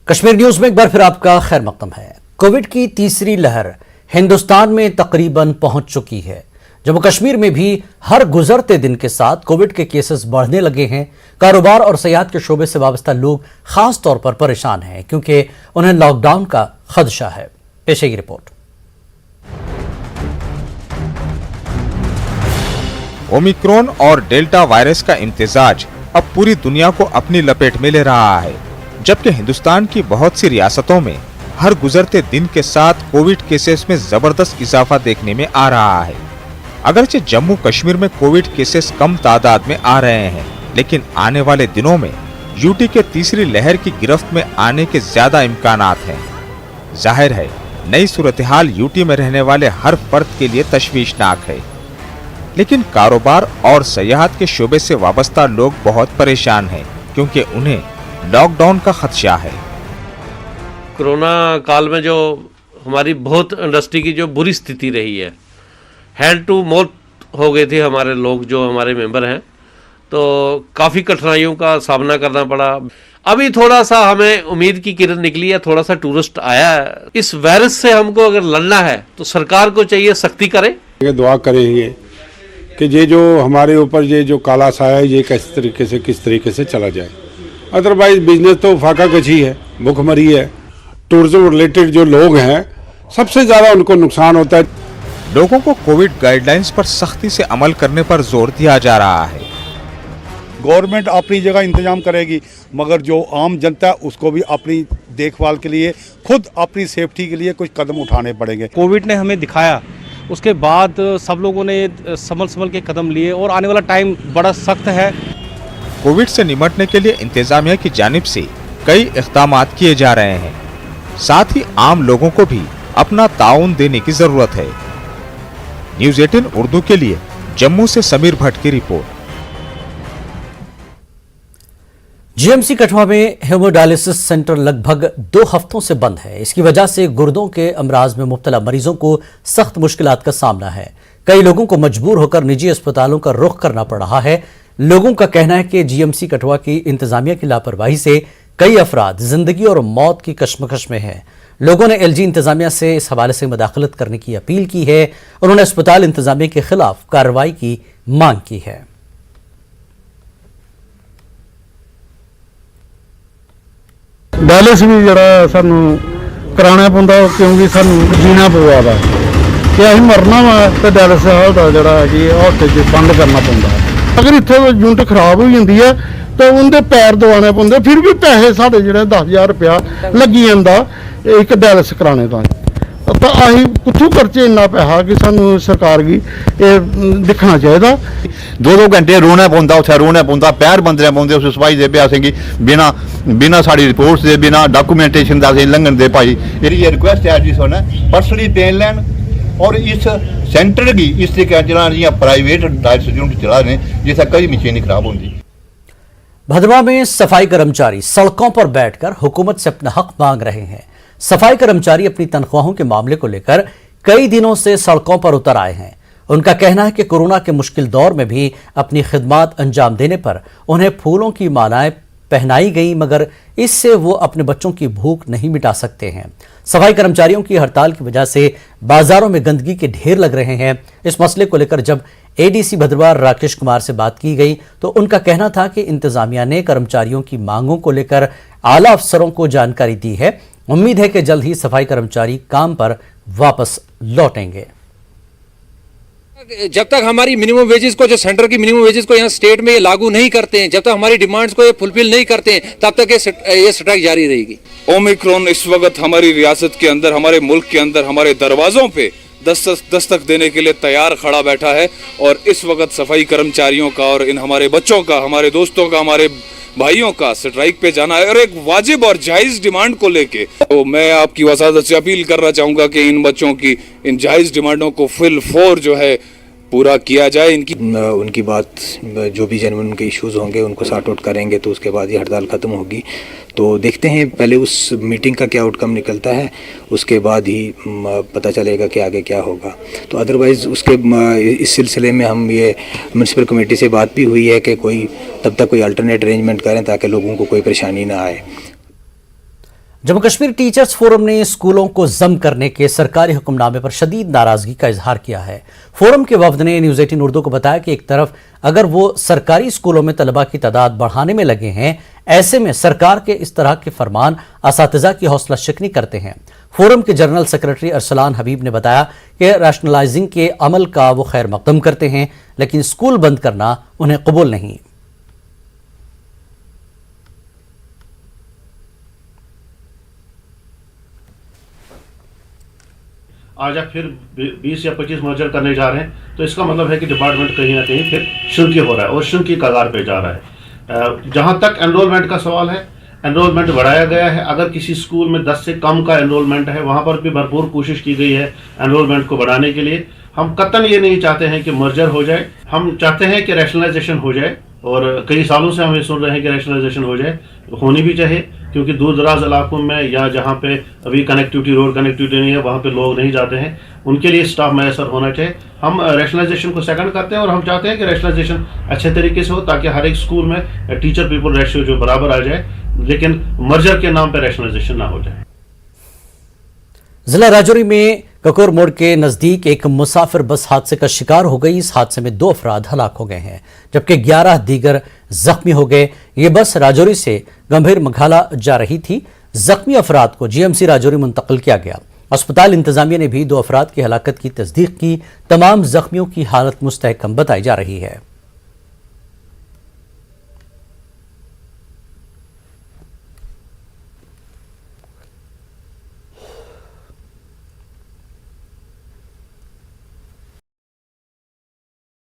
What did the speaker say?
Kashmir news में एक बार फिर आपका खैर मकदम है। कोविड की तीसरी लहर हिंदुस्तान में तकरीबन पहुंच चुकी है। जम्मू कश्मीर में भी हर गुजरते दिन के साथ कोविड के केसेस बढ़ने लगे हैं। कारोबार और सयाहत के शोबे से वाबस्ता लोग खास तौर पर परेशान हैं क्योंकि उन्हें लॉकडाउन का खदशा है। पेश है ये रिपोर्ट। ओमिक्रॉन और डेल्टा वायरस का इम्तिजाज अब पूरी दुनिया को अपनी लपेट में ले रहा है, जबकि हिंदुस्तान की बहुत सी रियासतों में हर गुजरते दिन के साथ कोविड केसेस में जबरदस्त इजाफा देखने में आ रहा है। अगरचे जम्मू कश्मीर में कोविड केसेस कम तादाद में आ रहे हैं, लेकिन आने वाले दिनों में यूटी के तीसरी लहर की गिरफ्त में आने के ज्यादा इम्कानात हैं। जाहिर है नई सूरत हाल यूटी में रहने वाले हर फर्द के लिए तशवीशनाक है, लेकिन कारोबार और सयाहत के शोबे से वाबस्ता लोग बहुत परेशान हैं क्योंकि उन्हें लॉकडाउन का खदशा है। कोरोना काल में जो हमारी बहुत इंडस्ट्री की जो बुरी स्थिति रही है, हैंड टू माउथ हो गए थे हमारे लोग, जो हमारे मेंबर हैं, तो काफ़ी कठिनाइयों का सामना करना पड़ा। अभी थोड़ा सा हमें उम्मीद की किरण निकली है, थोड़ा सा टूरिस्ट आया है। इस वायरस से हमको अगर लड़ना है तो सरकार को चाहिए सख्ती करे। दुआ करेंगे कि ये जो हमारे ऊपर ये जो काला साया है ये किस तरीके से चला जाए। अदरवाइज बिजनेस तो फाका कशी है, भुखमरी है। टूरिज्म रिलेटेड जो लोग हैं सबसे ज्यादा उनको नुकसान होता है। लोगों को कोविड गाइडलाइंस पर सख्ती से अमल करने पर जोर दिया जा रहा है। गवर्नमेंट अपनी जगह इंतजाम करेगी, मगर जो आम जनता है उसको भी अपनी देखभाल के लिए, खुद अपनी सेफ्टी के लिए कुछ कदम उठाने पड़ेंगे। कोविड ने हमें दिखाया, उसके बाद सब लोगों ने संभल के कदम लिए और आने वाला टाइम बड़ा सख्त है। कोविड से निपटने के लिए इंतजामिया की जानिब से कई इक़दामात किए जा रहे हैं, साथ ही आम लोगों को भी अपना ताउन देने की जरूरत है। न्यूज़ 18 उर्दू के लिए जम्मू से समीर भट्ट की रिपोर्ट। जीएमसी कठुआ में हेमोडायलिसिस सेंटर लगभग 2 हफ्तों से बंद है। इसकी वजह से गुर्दों के अमराज में मुब्तला मरीजों को सख्त मुश्किलात का सामना है। कई लोगों को मजबूर होकर निजी अस्पतालों का रुख करना पड़ रहा है। लोगों का कहना है कि जीएमसी कठुआ की इंतजामिया की लापरवाही से कई अफराद जिंदगी और मौत की कशमकश में हैं। लोगों ने एलजी इंतजामिया से इस हवाले से मुदाखलत करने की अपील की है। उन्होंने अस्पताल इंतजामिया के खिलाफ कार्रवाई की मांग की है। डायलिस भी जरा सानू कराना पौंदा क्योंकि सानू जीना पवा दा कि असीं मरना वा ते डायलिस हाल जरा कि हॉस्पिटल बंद करना पौंदा। अगर इत्थे यूनिट खराब हो जाती है तो उनके पैर दवाने पौंदे, फिर भी पैसे साढ़े जिहड़े 10,000 रुपया लगी जांदा एक डायलिस कराने दा। तो असीं कुत्थों खर्चे इन्ना पैसा कि सानू सरकार गी दिखना चाहिए। 2-2 घंटे रोना पौंदा, उत्थे रोना पौंदा, पैर बंदने पौंदे उस सफाई दे पे असेंगी बिना साड़ी रिपोर्ट्स दे, बिना डॉक्यूमेंटेशन दा असें लंघन दे भाई। मेरी ये रिक्वेस्ट है जी सुन पर्सनली पेन लैन और इस सेंटर की इस तरीके चला जियां प्राइवेट डायलिसिस यूनिट चला रहे जिससे कई मशीन खराब होंगी। भदरवा में सफाई कर्मचारी सड़कों पर बैठकर हुकूमत से अपना हक मांग रहे हैं। सफाई कर्मचारी अपनी तनख्वाहों के मामले को लेकर कई दिनों से सड़कों पर उतर आए हैं। उनका कहना है कि कोरोना के मुश्किल दौर में भी अपनी खिदमत अंजाम देने पर उन्हें फूलों की मालाएं पहनाई गई, मगर इससे वो अपने बच्चों की भूख नहीं मिटा सकते हैं। सफाई कर्मचारियों की हड़ताल की वजह से बाजारों में गंदगी के ढेर लग रहे हैं। इस मसले को लेकर जब एडीसी भदरवा राकेश कुमार से बात की गई तो उनका कहना था कि इंतजामिया ने कर्मचारियों की मांगों को लेकर आला अफसरों को जानकारी दी है। उम्मीद है कि जल्द ही सफाई कर्मचारी काम पर वापस लौटेंगे। जब तक हमारी मिनिमम वेजेस को, जो सेंटर की मिनिमम वेजेस को यहाँ स्टेट में ये लागू नहीं करते हैं, जब तक हमारी डिमांड्स को ये फुलफिल नहीं करते हैं, तब तक ये स्ट्राइक जारी रहेगी। ओमिक्रॉन इस वक्त हमारी रियासत के अंदर, हमारे मुल्क के अंदर हमारे दरवाजों पे दस्तक देने के लिए तैयार खड़ा बैठा है और इस वक्त सफाई कर्मचारियों का और इन हमारे बच्चों का, हमारे दोस्तों का, हमारे भाइयों का स्ट्राइक पे जाना है और एक वाजिब और जायज डिमांड को लेके। तो मैं आपकी वसादत से अपील करना चाहूंगा कि इन बच्चों की इन जायज डिमांडों को फिल फोर जो है पूरा किया जाए। उनकी बात जो भी जेन्युइन उनके इश्यूज होंगे उनको सॉर्ट आउट करेंगे तो उसके बाद ये हड़ताल ख़त्म होगी। तो देखते हैं पहले उस मीटिंग का क्या आउटकम निकलता है, उसके बाद ही पता चलेगा कि आगे क्या होगा। तो अदरवाइज़ उसके इस सिलसिले में हम ये म्यूनसिपल कमेटी से बात भी हुई है कि कोई तब तक कोई अल्टरनेट अरेंजमेंट करें ताकि लोगों को कोई परेशानी ना आए। जम्मू कश्मीर टीचर्स फोरम ने स्कूलों को जम करने के सरकारी हुक्मनामे पर शदीद नाराजगी का इजहार किया है। फोरम के वफद ने न्यूज़ 18 उर्दू को बताया कि एक तरफ अगर वो सरकारी स्कूलों में तलबा की तादाद बढ़ाने में लगे हैं, ऐसे में सरकार के इस तरह के फरमान असातिज़ा की हौसला शिकनी करते हैं। फोरम के जनरल सेक्रेटरी अरसलान हबीब ने बताया कि रैशनलाइजिंग के अमल का वो खैर मकदम करते हैं, लेकिन स्कूल बंद करना उन्हें कबूल नहीं। आज आप फिर 20 या 25 मर्जर करने जा रहे हैं, तो इसका मतलब है कि डिपार्टमेंट कहीं ना कहीं फिर श्रिंक हो रहा है और श्रिंक की कगार पे जा रहा है। जहां तक एनरोलमेंट का सवाल है, एनरोलमेंट बढ़ाया गया है। अगर किसी स्कूल में 10 से कम का एनरोलमेंट है, वहां पर भी भरपूर कोशिश की गई है एनरोलमेंट को बढ़ाने के लिए। हम कतई ये नहीं चाहते हैं कि मर्जर हो जाए, हम चाहते हैं कि रैशनलाइजेशन हो जाए, और कई सालों से हम ये सुन रहे हैं कि रैशनलाइजेशन हो जाए, होनी भी चाहिए, क्योंकि दूर दराज इलाकों में या जहाँ पे अभी कनेक्टिविटी, रोड कनेक्टिविटी नहीं है, वहाँ पे लोग नहीं जाते हैं, उनके लिए स्टाफ मैसर होना चाहिए। हम रैशनलाइजेशन को सेकंड करते हैं और हम चाहते हैं कि रैशनलाइजेशन अच्छे तरीके से हो, ताकि हर एक स्कूल में टीचर पीपल रेशियो जो बराबर आ जाए, लेकिन मर्जर के नाम पर रैशनलाइजेशन ना हो जाए। जिला राजौरी में ककोर मोड़ के नजदीक एक मुसाफिर बस हादसे का शिकार हो गई। इस हादसे में 2 अफराद हलाक हो गए हैं, जबकि 11 दीगर जख्मी हो गए। ये बस राजौरी से गंभीर मघाला जा रही थी। जख्मी अफराद को GMC राजौरी मुंतकिल किया गया। अस्पताल इंतजामिया ने भी 2 अफराद की हलाकत की तस्दीक की। तमाम जख्मियों की हालत मुस्तहकम बताई जा रही है।